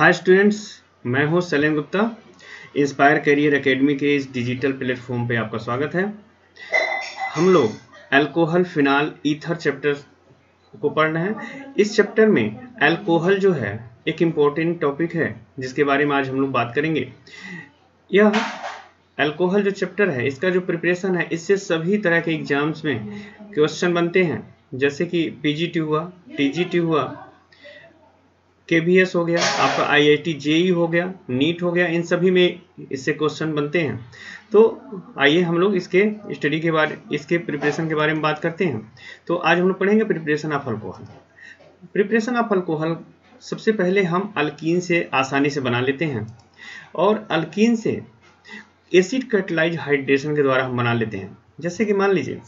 Hi students, मैं हूं Salem Gupta. Inspire career academy के इस डिजिटल प्लेटफॉर्म पे आपका स्वागत है। हम लोग अल्कोहल फिनाल ईथर चैप्टर को पढ़ रहे हैं। इस चैप्टर में अल्कोहल जो है एक इम्पोर्टेंट टॉपिक है जिसके बारे में आज हम लोग बात करेंगे। यह अल्कोहल जो चैप्टर है, इसका जो प्रिपरेशन है, इससे सभी तरह के एग्जाम्स में क्वेश्चन बनते हैं, जैसे कि पीजीटी हुआ, टीजीटी हुआ, केवीएस हो गया, आपका आईआईटी जेई हो गया, नीट हो गया, इन सभी में इससे क्वेश्चन बनते हैं। तो आइए हम लोग इसके स्टडी के बारे, इसके प्रिपरेशन के बारे में बात करते हैं। तो आज हम लोग पढ़ेंगे preparation of alcohol. Preparation of alcohol सबसे पहले हम अल्कीन से आसानी से बना लेते हैं, और अल्कीन से एसिड कैटालाइज हाइड्रेशन के द्वारा हम बना लेते हैं। जैसे कि मान लीजिए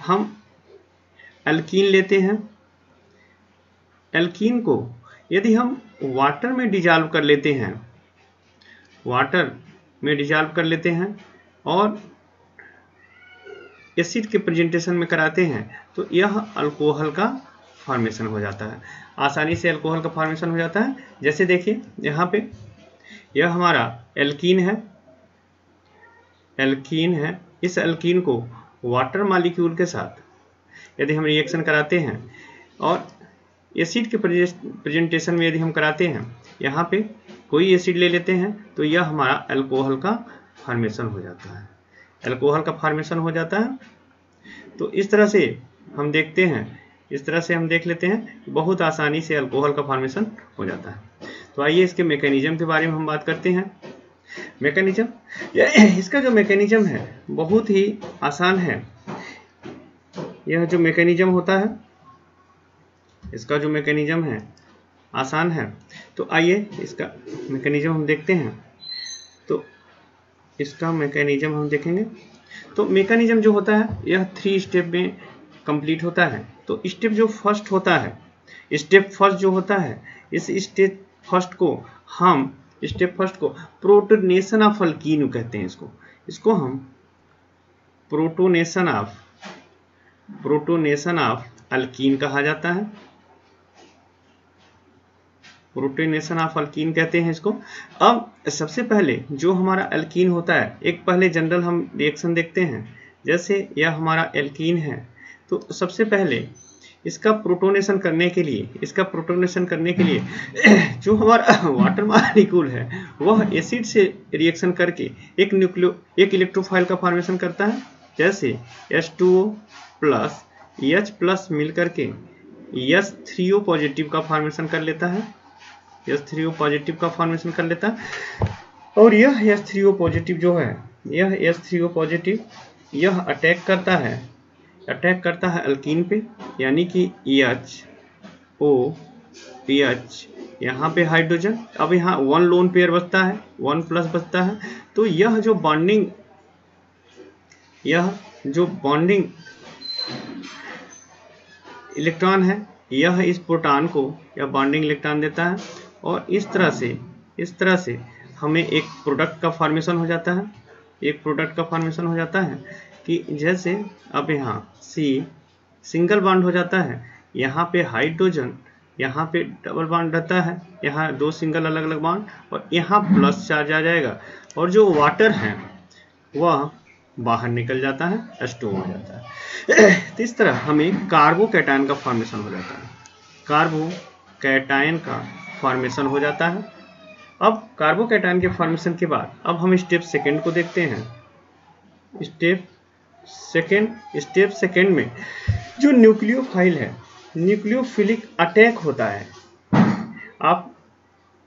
हम अल्कीन लेते हैं, अल्कीन को यदि हम वाटर में डिजॉल्व कर लेते हैं, वाटर में डिजॉल्व कर लेते हैं और एसिड के प्रेजेंटेशन में कराते हैं, तो यह अल्कोहल का फॉर्मेशन हो जाता है। आसानी से अल्कोहल का फॉर्मेशन हो जाता है। जैसे देखिए यहाँ पे यह हमारा एल्कीन है, एल्कीन है। इस एल्कीन को वाटर मॉलिक्यूल के साथ यदि हम रिएक्शन कराते हैं और एसिड के प्रेजेंटेशन में यदि हम कराते हैं, यहाँ पे कोई एसिड ले लेते हैं, तो यह हमारा अल्कोहल का फॉर्मेशन हो जाता है। अल्कोहल का फॉर्मेशन हो जाता है। तो इस तरह से हम देखते हैं, इस तरह से हम देख लेते हैं, बहुत आसानी से अल्कोहल का फॉर्मेशन हो जाता है। तो आइए इसके मैकेनिज्म के बारे में हम बात करते हैं। मैकेनिज्म, इसका जो मैकेनिज्म है बहुत ही आसान है। यह जो मैकेनिज्म होता है, इसका जो मैकेनिज्म है आसान है। तो आइए इसका मैकेनिज्म हम देखते हैं। तो इसका मैकेनिज्म हम देखेंगे। तो मैकेनिज्म जो होता है यह 3 स्टेप में कंप्लीट होता है। तो स्टेप जो फर्स्ट होता है, स्टेप फर्स्ट जो होता है, इस स्टेप फर्स्ट को प्रोटोनेशन ऑफ अल्कीन कहते हैं। इसको हम प्रोटोनेशन ऑफ अल्कीन कहा जाता है। प्रोटोनेशन ऑफ अल्कीन कहते हैं इसको। अब सबसे पहले जो हमारा अल्कीन होता है, एक पहले जनरल हम रिएक्शन देखते हैं। जैसे यह हमारा एल्कीन है, तो सबसे पहले इसका प्रोटोनेशन करने के लिए जो हमारा वाटर मॉलिक्यूल है वह एसिड से रिएक्शन करके एक इलेक्ट्रोफाइल का फॉर्मेशन करता है। जैसे H2O प्लस H प्लस मिलकर के H3O पॉजिटिव का फॉर्मेशन कर लेता है, H3O पॉजिटिव का फॉर्मेशन कर लेता है। और यह H3O पॉजिटिव जो है, यह H3O पॉजिटिव यह अटैक करता है अल्कीन पे, यानी कि OH, यहाँ पे हाइड्रोजन। अब यहाँ 1 लोन पेयर बचता है, 1 प्लस बचता है। तो यह जो बॉन्डिंग इलेक्ट्रॉन है, यह इस प्रोटॉन को यह बॉन्डिंग इलेक्ट्रॉन देता है, और इस तरह से हमें एक प्रोडक्ट का फॉर्मेशन हो जाता है। कि जैसे अब यहाँ C सिंगल बॉन्ड हो जाता है, यहाँ पे हाइड्रोजन, यहाँ पे डबल बॉन्ड रहता है, यहाँ 2 सिंगल अलग अलग बॉन्ड, और यहाँ प्लस चार्ज आ जाएगा, और जो वाटर है वह बाहर निकल जाता है, H2O हो जाता है। तो इस तरह हमें कार्बोकैटायन का फॉर्मेशन हो जाता है। अब कार्बोकैटायन के फॉर्मेशन के बाद अब हम स्टेप सेकंड को देखते हैं। स्टेप सेकंड में जो न्यूक्लियोफाइल है, न्यूक्लियोफिलिक अटैक होता है। आप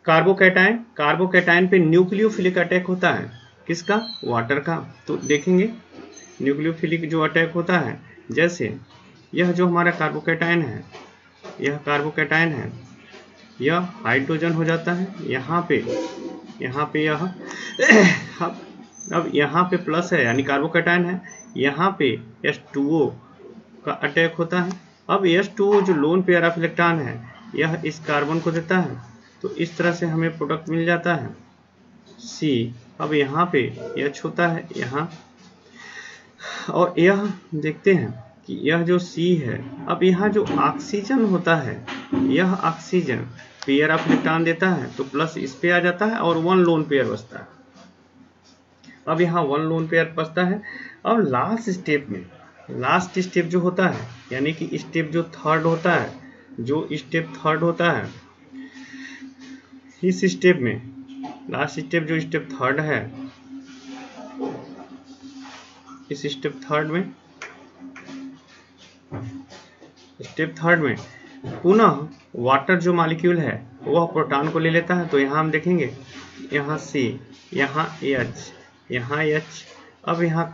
कार्बोकैटायन पे न्यूक्लियोफिलिक अटैक होता है, किसका? वाटर का। तो देखेंगे न्यूक्लियोफिलिक जो अटैक होता है, जैसे यह जो हमारा कार्बोकैटायन है, यह हाइड्रोजन हो जाता है, यहाँ पे यह अब यहाँ पे प्लस है यानी कार्बोकैटायन है, यहाँ पे H2O का अटैक होता है। अब H2O जो लोन पेयर ऑफ इलेक्ट्रॉन है, यह इस कार्बन को देता है। तो इस तरह से हमें प्रोडक्ट मिल जाता है C। अब यहाँ पे H होता है यहाँ, और यह देखते हैं कि यह जो C है, अब यहाँ जो ऑक्सीजन होता है, यह ऑक्सीजन पेयर ऑफ इलेक्ट्रॉन देता है तो प्लस इस पे आ जाता है और 1 लोन पेयर बचता है। अब यहाँ 1 लोन पेयर बचता है। अब लास्ट स्टेप जो होता है, यानी कि स्टेप जो थर्ड होता है, इस स्टेप में लास्ट स्टेप जो स्टेप थर्ड है, इस स्टेप थर्ड में पुनः वाटर जो मॉलिक्यूल है वह प्रोटॉन को ले लेता है। तो यहाँ हम देखेंगे, यहाँ C, यहाँ H, यहाँ H, अब यहाँ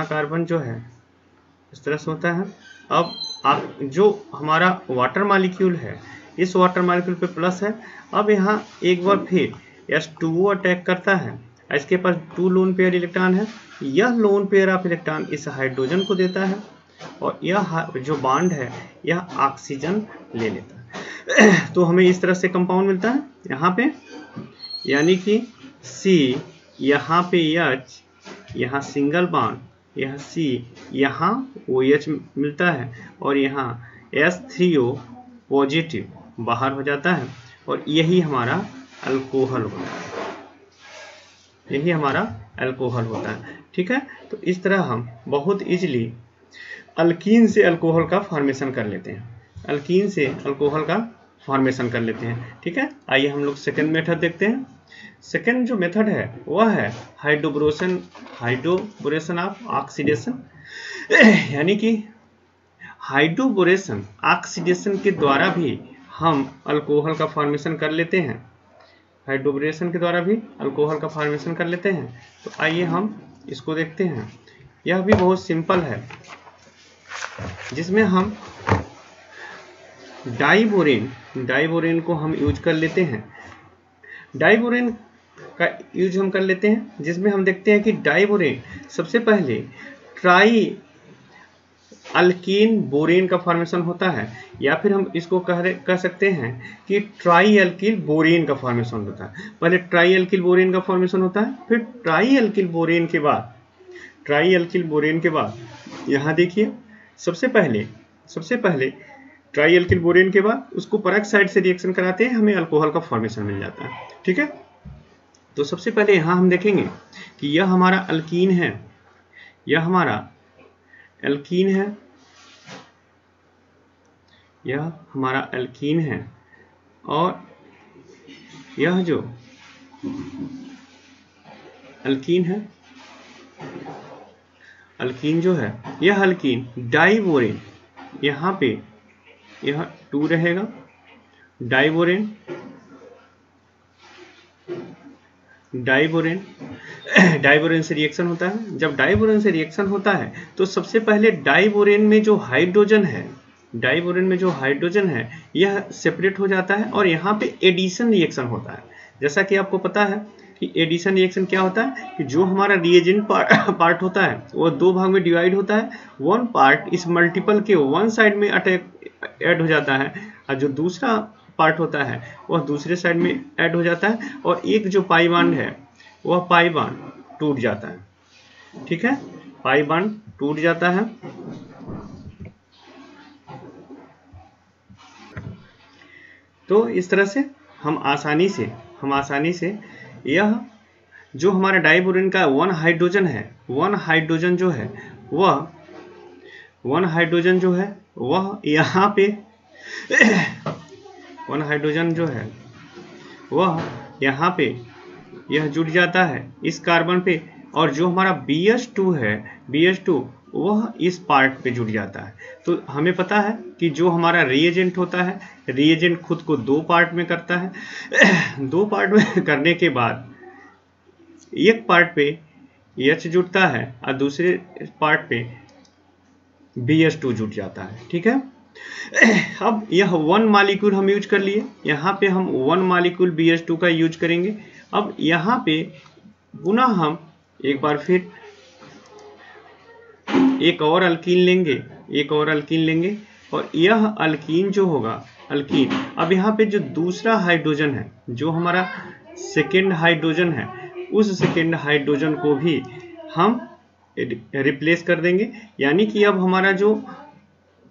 कार्बन जो है इस तरह से होता है। अब जो हमारा वाटर मॉलिक्यूल है, इस वाटर मॉलिक्यूल पे प्लस है। अब यहाँ एक बार फिर H2O अटैक करता है, इसके पास 2 लोन पेयर इलेक्ट्रॉन है। यह लोन पेयर ऑफ इलेक्ट्रॉन इस हाइड्रोजन को देता है और यह जो बॉन्ड है यह ऑक्सीजन ले लेता है। तो हमें इस तरह से कंपाउंड मिलता है यहाँ पे, यानी कि C, यहाँ पे H, यहाँ सिंगल बॉन्ड, यह C, यहाँ OH मिलता है और यहाँ H3O पॉजिटिव बाहर हो जाता है और यही हमारा अल्कोहल होता है। ठीक है, तो इस तरह हम बहुत इजीली अल्कीन से अल्कोहल का फॉर्मेशन कर लेते हैं। ठीक है, आइए हम लोग सेकेंड मेथड देखते हैं। सेकेंड जो मेथड है वह है हाइड्रोबोरेशन ऑफ ऑक्सीडेशन, यानी कि हाइड्रोबोरेशन ऑक्सीडेशन के द्वारा भी हम अल्कोहल का फॉर्मेशन कर लेते हैं। तो आइए हम इसको देखते हैं। यह भी बहुत सिंपल है, जिसमें हम डाइबोरेन को हम यूज कर लेते हैं। जिसमें हम देखते हैं कि डाइबोरेन सबसे पहले ट्राई अल्कीन बोरेन का फॉर्मेशन होता है, या फिर हम इसको कह सकते हैं कि ट्राई अल्किल बोरेन का फॉर्मेशन होता है। पहले ट्राई अल्किल बोरेन का फॉर्मेशन होता है, फिर ट्राई अल्किल बोरेन के बाद यहाँ देखिए, सबसे पहले ट्राई अल्किल बोरेन के बाद उसको पेरोक्साइड से रिएक्शन कराते हैं, हमें अल्कोहल का फॉर्मेशन मिल जाता है। ठीक है, तो सबसे पहले यहाँ हम देखेंगे कि यह हमारा अल्कीन है, यह हमारा अल्कीन है, और यह जो अल्कीन जो है, यह अल्कीन डाइबोरेन, यहाँ पे यह 2 रहेगा, डाइबोरेन से रिएक्शन होता है। जब डाइबोरेन से रिएक्शन होता है तो सबसे पहले डाइबोरेन में जो हाइड्रोजन है यह सेपरेट हो जाता है और यहाँ पे एडिशन रिएक्शन होता है। जैसा कि आपको पता है कि एडिशन रिएक्शन क्या होता है कि जो हमारा रिएजेंट पार्ट होता है वो 2 भाग में डिवाइड होता है। 1 पार्ट इस मल्टीपल के 1 साइड में ऐड हो जाता है और जो दूसरा पार्ट होता है वह दूसरे साइड में ऐड हो जाता है, और एक जो पाई बॉन्ड है वह पाई बॉन्ड टूट जाता है। ठीक है, पाई बॉन्ड टूट जाता है। तो इस तरह से हम आसानी से यह जो हमारा डाइबोरेन का 1 हाइड्रोजन है, 1 हाइड्रोजन जो है वह यहाँ पे 1 हाइड्रोजन जो है वह यहाँ पे यह जुड़ जाता है इस कार्बन पे, और जो हमारा BH2 है, BH2 वह इस पार्ट पे जुड़ जाता है। तो हमें पता है कि जो हमारा रिएजेंट होता है, रिएजेंट खुद को 2 पार्ट में करता है। 2 पार्ट में करने के बाद एक पार्ट पे H जुड़ता है और दूसरे पार्ट पे BH2 जुड़ जाता है। ठीक है, अब यह 1 मॉलिक्यूल हम यूज कर लिए, यहाँ पे हम 1 मॉलिक्यूल BH2 का यूज करेंगे। अब यहाँ पे पुनः हम एक बार फिर एक और अल्कीन लेंगे, और यह अल्कीन जो होगा, अब यहाँ पे जो दूसरा हाइड्रोजन है, जो हमारा सेकेंड हाइड्रोजन है, उस सेकेंड हाइड्रोजन को भी हम रिप्लेस कर देंगे। यानी कि अब हमारा जो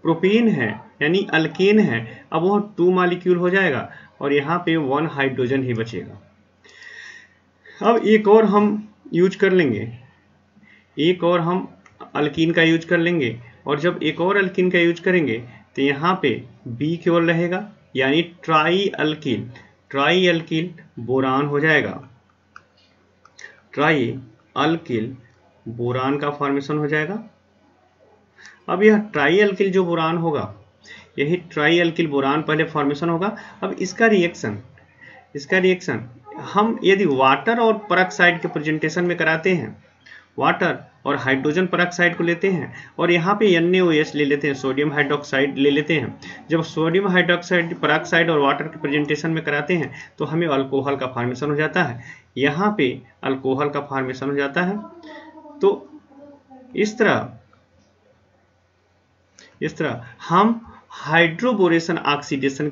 प्रोपेन है यानी अल्केन है, अब वह 2 मॉलिक्यूल हो जाएगा और यहाँ पे 1 हाइड्रोजन ही बचेगा। अब एक और हम यूज कर लेंगे, एक और हम अल्कीन का यूज कर लेंगे, और जब एक और अल्कीन का यूज करेंगे तो यहाँ पे बी केवल रहेगा, यानी ट्राई अल्किल बोरान हो जाएगा। ट्राई अल्किल बोरान का फॉर्मेशन हो जाएगा। अब यह ट्राई अल्किल जो बोरान होगा, यही ट्राई अल्किल बोरान पहले फॉर्मेशन होगा। अब इसका रिएक्शन हम यदि वाटर और परऑक्साइड के प्रेजेंटेशन में कराते हैं, वाटर और हाइड्रोजन परऑक्साइड को लेते हैं और यहाँ पे NaOH ले लेते हैं, सोडियम हाइड्रोक्साइड ले लेते हैं। जब सोडियम हाइड्रोक्साइड परऑक्साइड और वाटर के प्रेजेंटेशन में कराते हैं तो हमें अल्कोहल का फॉर्मेशन हो जाता है। यहाँ पे अल्कोहल का फॉर्मेशन हो जाता है। तो इस तरह हम हाइड्रोबोरेशन ऑक्सीडेशन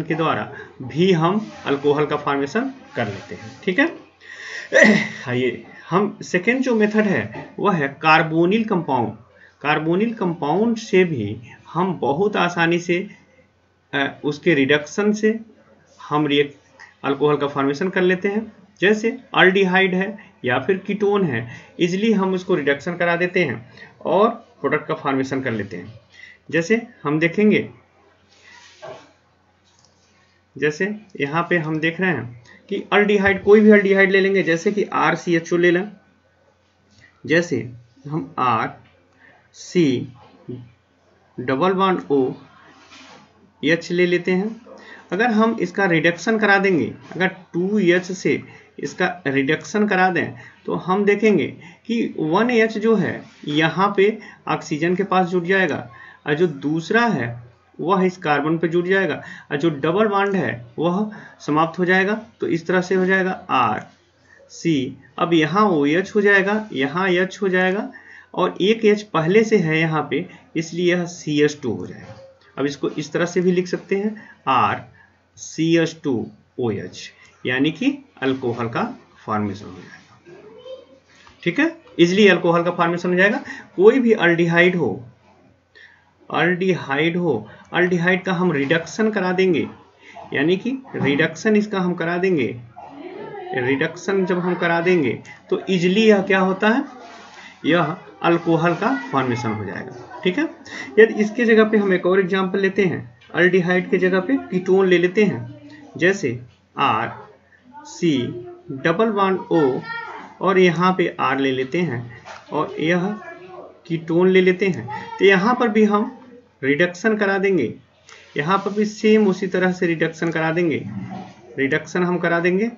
के द्वारा भी हम अल्कोहल का फॉर्मेशन कर लेते हैं। ठीक है, आइए हम सेकेंड जो मेथड है वह है कार्बोनिल कंपाउंड। कार्बोनिल कंपाउंड से भी हम बहुत आसानी से उसके रिडक्शन से हम अल्कोहल का फॉर्मेशन कर लेते हैं। जैसे अल्डिहाइड है या फिर कीटोन है, इजिली हम उसको रिडक्शन करा देते हैं और प्रोडक्ट का फॉर्मेशन कर लेते हैं। जैसे हम देखेंगे, जैसे यहाँ पे हम देख रहे हैं कि अल्डिहाइड, कोई भी अल्डिहाइड ले लेंगे, जैसे कि RCHO ले लें। जैसे हम RC⸻OH ले लेते हैं। अगर हम इसका रिडक्शन करा देंगे, अगर 2H से इसका रिडक्शन करा दें तो हम देखेंगे कि 1H जो है यहाँ पे ऑक्सीजन के पास जुड़ जाएगा और जो दूसरा है वह इस कार्बन पे जुड़ जाएगा और जो डबल बॉन्ड है वह समाप्त हो जाएगा। तो इस तरह से हो जाएगा RC। अब यहाँ OH हो जाएगा, यहाँ H हो जाएगा और एक H पहले से है यहाँ पे, इसलिए यह CH2 हो जाएगा। अब इसको इस तरह से भी लिख सकते हैं RCH2OH, यानी कि अल्कोहल का फॉर्मेशन हो जाएगा। ठीक है, इजिली अल्कोहल का फॉर्मेशन हो जाएगा। कोई भी अल्डिहाइड अल्डिहाइड का हम रिडक्शन करा देंगे, यानी कि रिडक्शन इसका हम करा देंगे। रिडक्शन जब हम करा देंगे तो इजिली यह क्या होता है, यह अल्कोहल का फॉर्मेशन हो जाएगा। ठीक है, यदि इसके जगह पे हम एक और एग्जांपल लेते हैं, अल्डिहाइड के जगह पे कीटोन ले लेते हैं। जैसे RC⸻O और यहाँ पे R ले लेते हैं और यह कीटोन ले लेते हैं। तो यहाँ पर भी हम रिडक्शन करा देंगे, यहाँ पर भी सेम उसी तरह से रिडक्शन करा देंगे। रिडक्शन हम करा देंगे,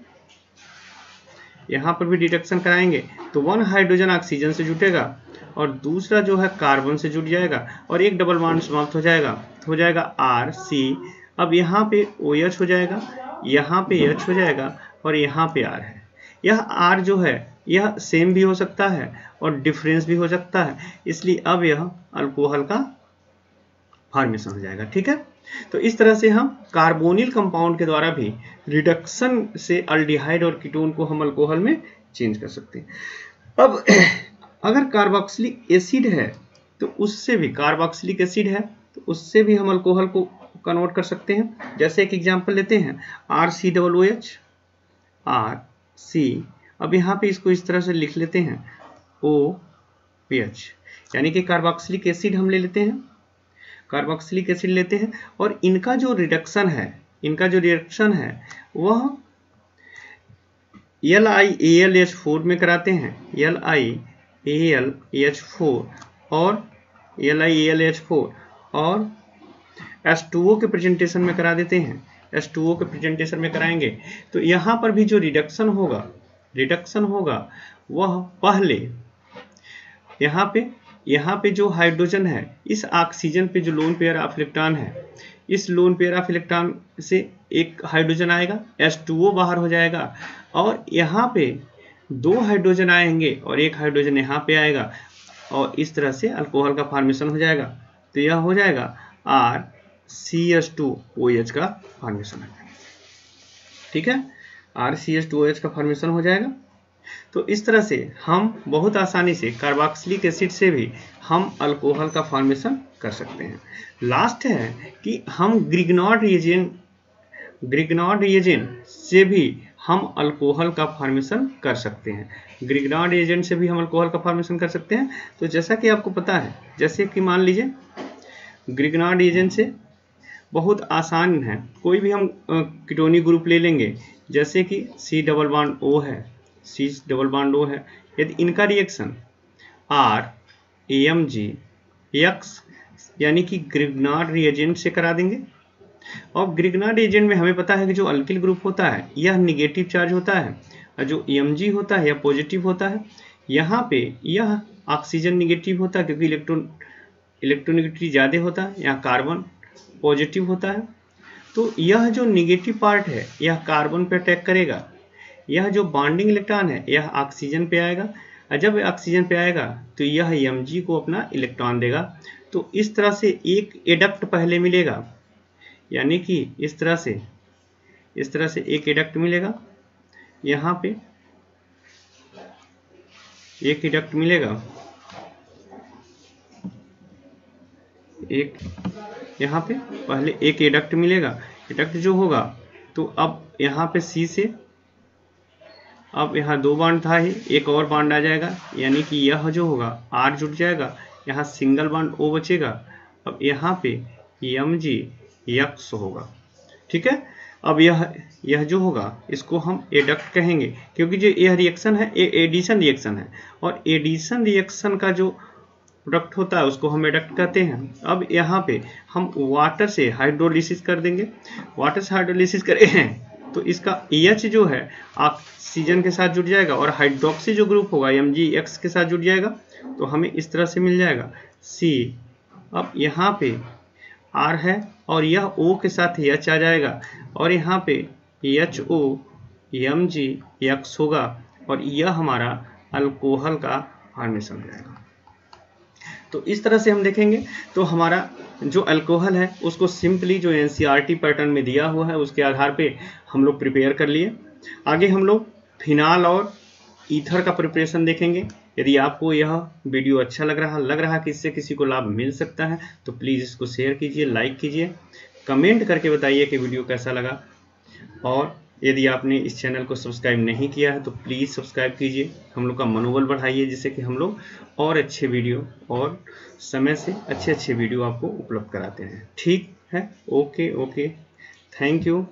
यहाँ पर भी रिडक्शन कराएंगे तो 1 हाइड्रोजन ऑक्सीजन से जुटेगा और दूसरा जो है कार्बन से जुट जाएगा और एक डबल बॉन्ड समाप्त हो जाएगा, तो हो जाएगा RC। अब यहाँ पे OH हो जाएगा, यहाँ पे H हो जाएगा और यहाँ पे R है। यह R जो है यह सेम भी हो सकता है और डिफरेंस भी हो सकता है, इसलिए अब यह अल्कोहल का फॉर्मेशन हो जाएगा। ठीक है, तो इस तरह से हम कार्बोनिल कंपाउंड के द्वारा भी रिडक्शन से अल्डिहाइड और कीटोन को हम अल्कोहल में चेंज कर सकते हैं। अब अगर कार्बोक्सिलिक एसिड है तो उससे भी, कार्बोक्सिलिक एसिड है तो उससे भी हम अल्कोहल को कन्वर्ट कर सकते हैं। जैसे एक एग्जांपल लेते हैं RC⸻OH RC। अब यहाँ पे इसको इस तरह से लिख लेते हैं OH, यानी कि कार्बोक्सिलिक एसिड हम ले लेते हैं, कार्बोक्सिलिक एसिड लेते हैं और इनका जो रिडक्शन है वह LiAlH4 में कराते हैं, LiAlH4 और LiAlH4 और H2O के प्रेजेंटेशन में करा देते हैं। H2O के प्रेजेंटेशन में कराएंगे तो यहाँ पर भी जो रिडक्शन होगा वह पहले यहाँ पे जो हाइड्रोजन है, इस ऑक्सीजन पे जो लोन पेयर ऑफ इलेक्ट्रॉन है, इस लोन पेयर ऑफ इलेक्ट्रॉन से एक हाइड्रोजन आएगा, H2O बाहर हो जाएगा और यहाँ पे 2 हाइड्रोजन आएंगे और एक हाइड्रोजन यहाँ पे आएगा और इस तरह से अल्कोहल का फॉर्मेशन हो जाएगा। तो यह हो जाएगा RCH2OH का फॉर्मेशन हो जाएगा। ठीक है, RCH2OH का फॉर्मेशन हो जाएगा। तो इस तरह से हम बहुत आसानी से कार्बोक्सिलिक एसिड से भी हम अल्कोहल का फॉर्मेशन कर सकते हैं। लास्ट है कि हम ग्रिग्नॉर्ड रिएजेंट से भी हम अल्कोहल का फॉर्मेशन कर सकते हैं। ग्रिग्नॉर्ड रिएजेंट से भी हम अल्कोहल का फॉर्मेशन कर सकते हैं। तो जैसा कि आपको पता है, जैसे कि मान लीजिए ग्रिग्नॉर्ड रिएजेंट से बहुत आसान है, कोई भी हम कीटोनिक ग्रुप ले लेंगे, जैसे कि C डबल बॉन्ड O है, C डबल बॉन्ड O है, यदि इनका रिएक्शन RAMGX यानी कि ग्रिग्नॉर्ड रिएजेंट से करा देंगे। और ग्रिग्नॉर्ड रिएजेंट में हमें पता है कि जो अल्किल ग्रुप होता है यह निगेटिव चार्ज होता है, और जो AMG होता है यह पॉजिटिव होता है। यहाँ पे यह ऑक्सीजन निगेटिव होता है क्योंकि इलेक्ट्रोनिगेटिविटी ज़्यादा होता है, यहाँ कार्बन पॉजिटिव होता है। तो यह जो निगेटिव पार्ट है यह कार्बन पे अटैक करेगा, यह जो बॉन्डिंग इलेक्ट्रॉन है यह ऑक्सीजन पे आएगा, और जब ऑक्सीजन पे आएगा तो यह Mg को अपना इलेक्ट्रॉन देगा। तो इस तरह से एक एडक्ट पहले मिलेगा, यानी कि इस तरह से एक एडक्ट मिलेगा, यहाँ पे एक एडक्ट मिलेगा, एक यहाँ पे पहले एक एडक्ट मिलेगा। एडक्ट जो होगा तो अब यहाँ पे C से अब यहाँ 2 बॉन्ड था ही, एक और बॉन्ड आ जाएगा, यानी कि यह जो होगा R जुड़ जाएगा, यहाँ सिंगल बॉन्ड O बचेगा। अब यहाँ पे MgX होगा, ठीक है। अब यह जो होगा इसको हम एडक्ट कहेंगे, क्योंकि जो यह रिएक्शन है एडिशन रिएक्शन है, और एडिशन रिएक्शन का जो प्रोडक्ट होता है उसको हम एडक्ट कहते हैं। अब यहाँ पे हम वाटर से हाइड्रोलिसिस कर देंगे। वाटर से हाइड्रोलिसिस करें तो इसका H जो है ऑक्सीजन के साथ जुड़ जाएगा, और हाइड्रोक्सी जो ग्रुप होगा MgX के साथ जुड़ जाएगा, तो हमें इस तरह से मिल जाएगा C। अब यहाँ पे R है और यह O के साथ H आ जाएगा, और यहाँ पे HO MgX होगा, और यह हमारा अल्कोहल का फॉर्मेशन हो जाएगा। तो इस तरह से हम देखेंगे तो हमारा जो अल्कोहल है उसको सिंपली जो NCERT पैटर्न में दिया हुआ है उसके आधार पे हम लोग प्रिपेयर कर लिए। आगे हम लोग फिनाल और ईथर का प्रिपरेशन देखेंगे। यदि आपको यह वीडियो अच्छा लग रहा कि इससे किसी को लाभ मिल सकता है तो प्लीज़ इसको शेयर कीजिए, लाइक कीजिए, कमेंट करके बताइए कि वीडियो कैसा लगा। और यदि आपने इस चैनल को सब्सक्राइब नहीं किया है तो प्लीज़ सब्सक्राइब कीजिए, हम लोग का मनोबल बढ़ाइए, जिससे कि हम लोग और अच्छे वीडियो और समय से अच्छे वीडियो आपको उपलब्ध कराते हैं। ठीक है, ओके, थैंक यू।